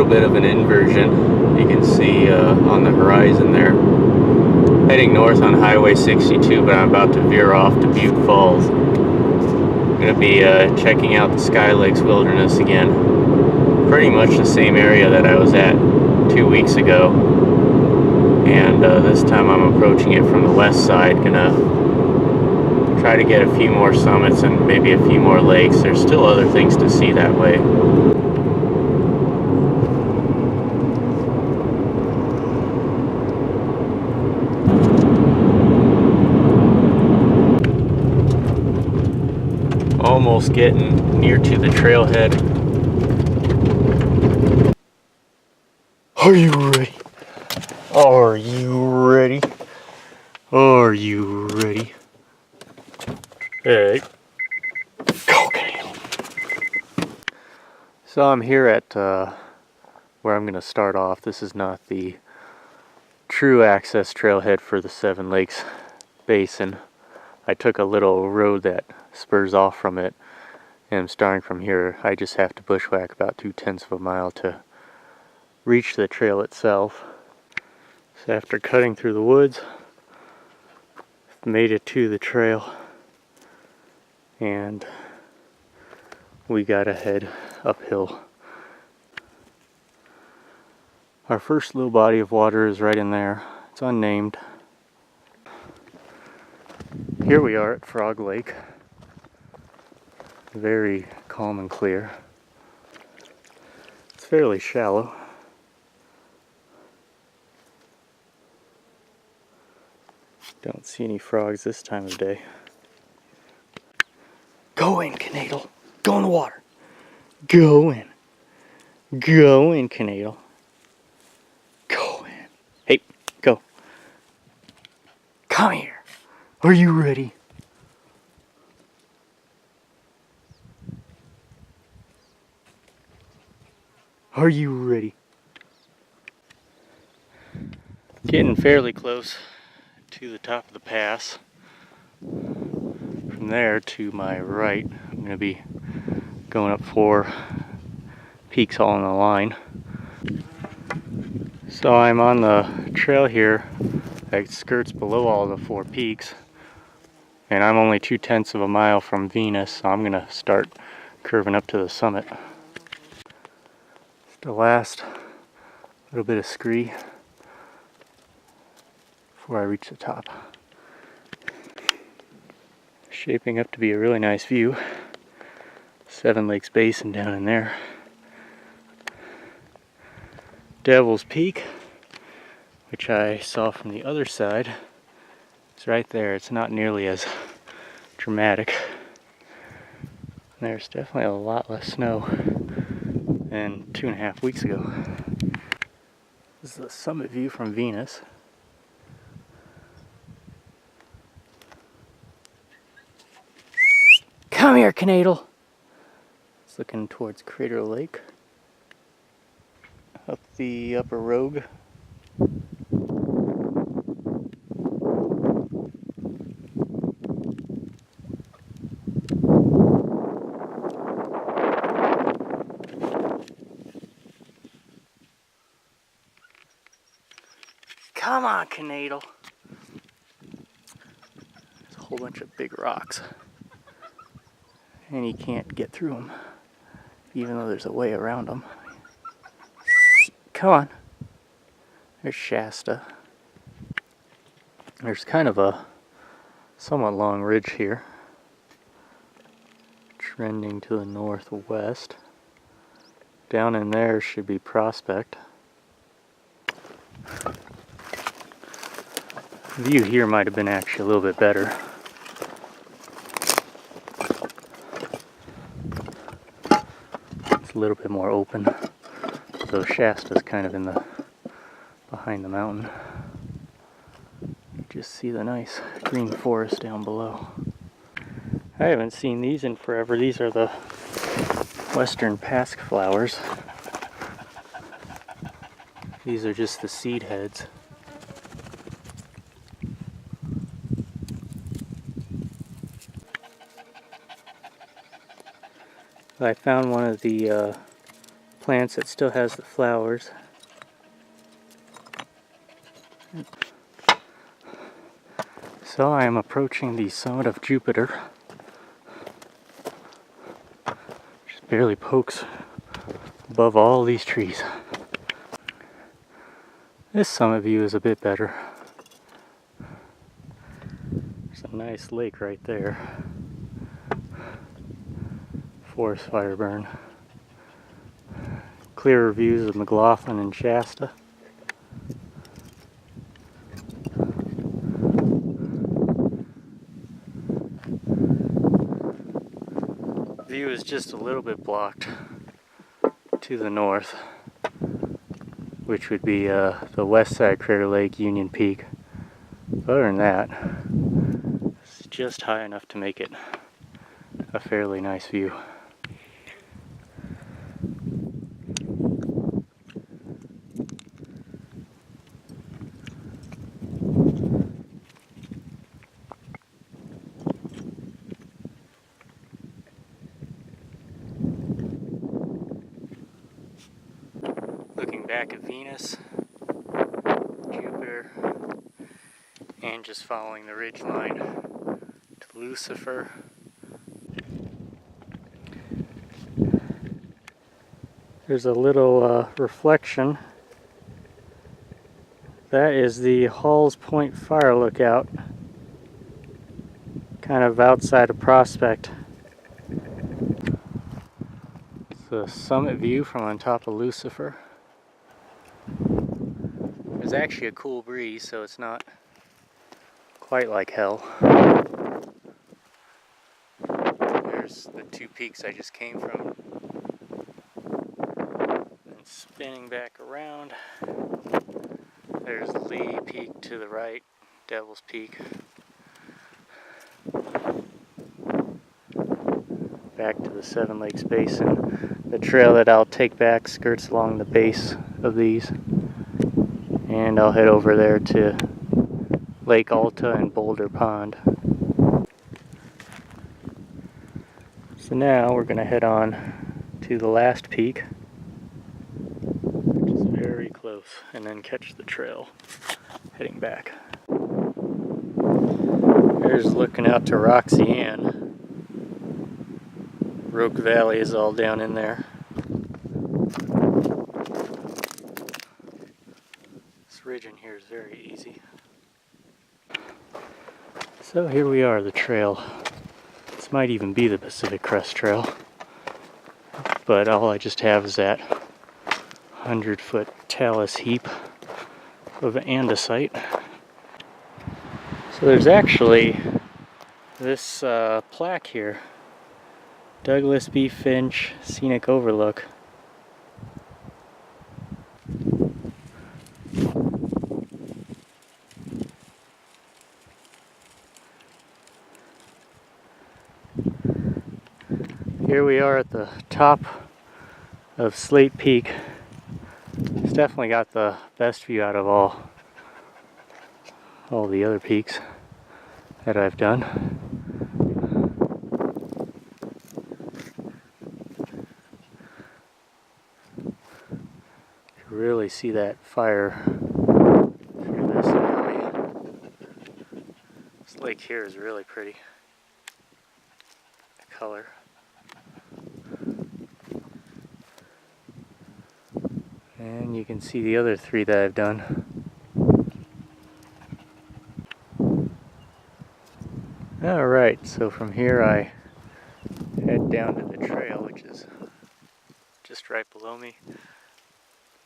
little bit of an inversion. You can see on the horizon there. Heading north on Highway 62, but I'm about to veer off to Butte Falls. I'm going to be checking out the Sky Lakes Wilderness again. Pretty much the same area that I was at 2 weeks ago. And this time I'm approaching it from the west side. Gonna try to get a few more summits and maybe a few more lakes. There's still other things to see that way. Almost getting near to the trailhead. Are you ready? Are you ready? Are you ready? Hey. Go, Cam. So I'm here at where I'm going to start off. This is not the true access trailhead for the Seven Lakes Basin. I took a little road that spurs off from it, and I'm starting from here. I just have to bushwhack about 2/10 of a mile to reach the trail itself. So after cutting through the woods, made it to the trail, and we gotta head uphill. Our first little body of water is right in there. It's unnamed. Here we are at Frog Lake. Very calm and clear. It's fairly shallow. Don't see any frogs this time of day. Go in, Canadle. Go in the water. Go in. Go in, Canadle. Go in. Hey, go. Come here. Are you ready? Are you ready? Getting fairly close to the top of the pass. From there to my right, I'm going to be going up 4 peaks all in a line. So I'm on the trail here that skirts below all the 4 peaks, and I'm only 2/10 of a mile from Venus, so I'm going to start curving up to the summit. The last little bit of scree before I reach the top. Shaping up to be a really nice view. Seven Lakes Basin down in there. Devil's Peak, which I saw from the other side, is right there. It's not nearly as dramatic. There's definitely a lot less snow than 2.5 weeks ago. This is the summit view from Venus. Come here, Canadle. It's looking towards Crater Lake. Up the upper Rogue. Come on, Canadle. There's a whole bunch of big rocks, and you can't get through them, even though there's a way around them. Come on. There's Shasta. There's kind of a somewhat long ridge here, trending to the northwest. Down in there should be Prospect. The view here might have been actually a little bit better. It's a little bit more open, though Shasta's kind of in the behind the mountain. You just see the nice green forest down below. I haven't seen these in forever. These are the Western Pasque flowers. These are just the seed heads. I found one of the plants that still has the flowers. So I am approaching the summit of Jupiter. Just barely pokes above all these trees. This summit view is a bit better. There's a nice lake right there. Forest fire burn. Clearer views of McLaughlin and Shasta. View is just a little bit blocked to the north, which would be the west side Crater Lake, Union Peak. Other than that, it's just high enough to make it a fairly nice view. Looking back at Venus, Jupiter, and just following the ridge line to Lucifer. There's a little reflection. That is the Halls Point Fire Lookout, kind of outside of Prospect. It's the summit view from on top of Lucifer. There's actually a cool breeze, so it's not quite like hell. There's the two peaks I just came from. And spinning back around, there's Lee Peak to the right, Devil's Peak. Back to the Seven Lakes Basin. The trail that I'll take back skirts along the base of these. And I'll head over there to Lake Alta and Boulder Pond. So now we're going to head on to the last peak, which is very close, and then catch the trail heading back. There's looking out to Roxy Ann. Roque Valley is all down in there. This ridge in here is very easy. So here we are, the trail. This might even be the Pacific Crest Trail, but all I just have is that 100-foot talus heap of andesite. So there's actually this plaque here, Douglas B. Finch Scenic Overlook. Here we are at the top of Slate Peak. It's definitely got the best view out of all the other peaks that I've done. You can really see that fire through this valley. This lake here is really pretty. The color. And you can see the other three that I've done. Alright, so from here I head down to the trail, which is just right below me,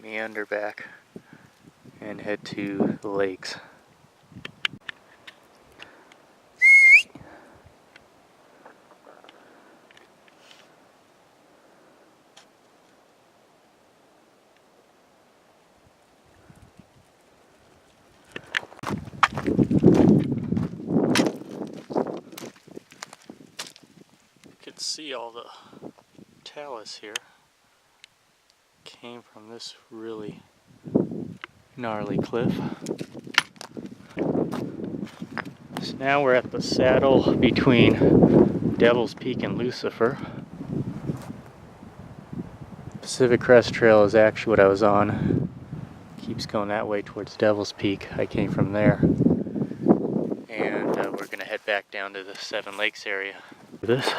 meander back, and head to the lakes. See all the talus here came from this really gnarly cliff. So now we're at the saddle between Devil's Peak and Lucifer. Pacific Crest Trail is actually what I was on. Keeps going that way towards Devil's Peak. I came from there. And we're gonna head back down to the Seven Lakes area. This.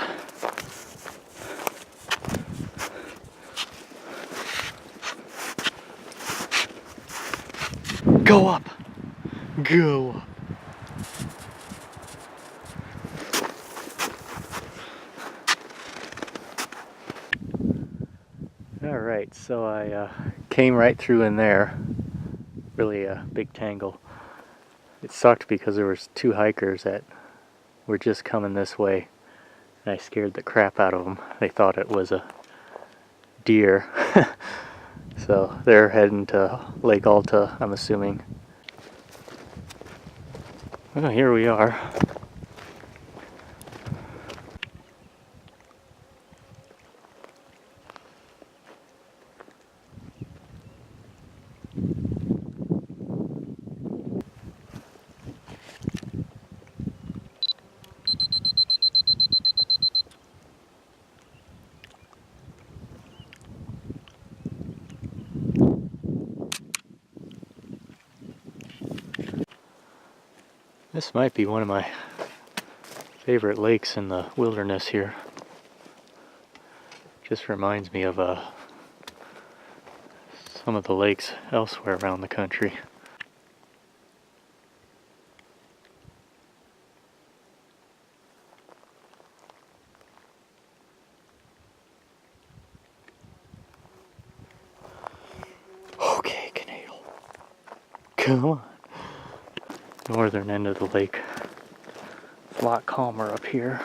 Go up! Go up! Alright, so I came right through in there. Really a big tangle. It sucked because there was two hikers that were just coming this way. And I scared the crap out of them. They thought it was a deer. So they're heading to Lake Alta, I'm assuming. Well, here we are. This might be one of my favorite lakes in the wilderness here. Just reminds me of some of the lakes elsewhere around the country. Okay, Canadle. Come on. Northern end of the lake. It's a lot calmer up here.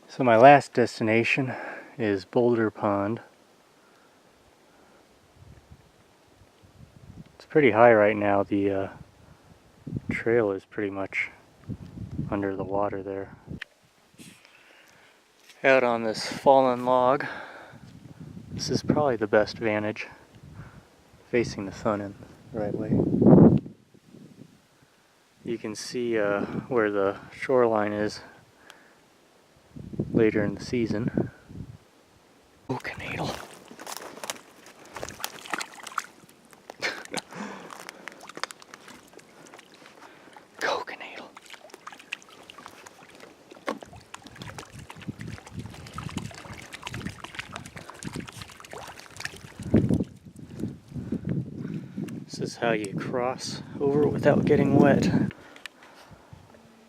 So my last destination is Boulder Pond. It's pretty high right now. The trail is pretty much under the water there. Out on this fallen log. This is probably the best vantage, facing the sun in the right way. You can see where the shoreline is later in the season. Oh, Canadle. Go, Canadle. This is how you cross over without getting wet.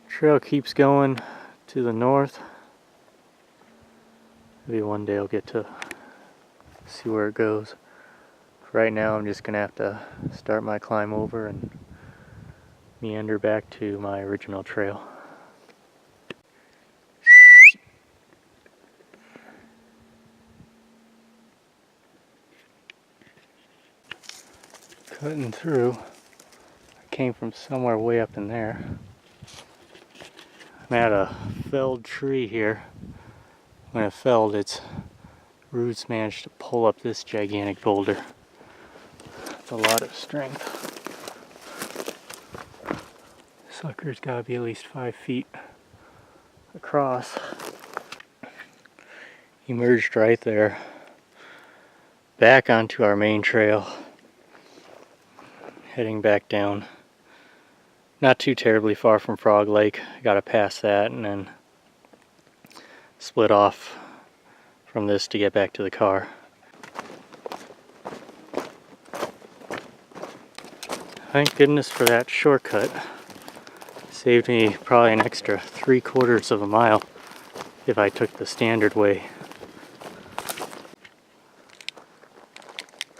Trail keeps going to the north. Maybe one day I'll get to see where it goes. Right now I'm just gonna have to start my climb over and meander back to my original trail. Cutting through. I came from somewhere way up in there. I'm at a felled tree here. When it felled, its roots managed to pull up this gigantic boulder. That's a lot of strength. Sucker's gotta be at least 5 feet across. Emerged right there. Back onto our main trail. Heading back down. Not too terribly far from Frog Lake. Gotta pass that and then split off from this to get back to the car. Thank goodness for that shortcut. Saved me probably an extra 3/4 of a mile if I took the standard way.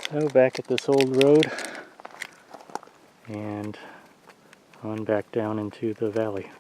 So back at this old road and on back down into the valley.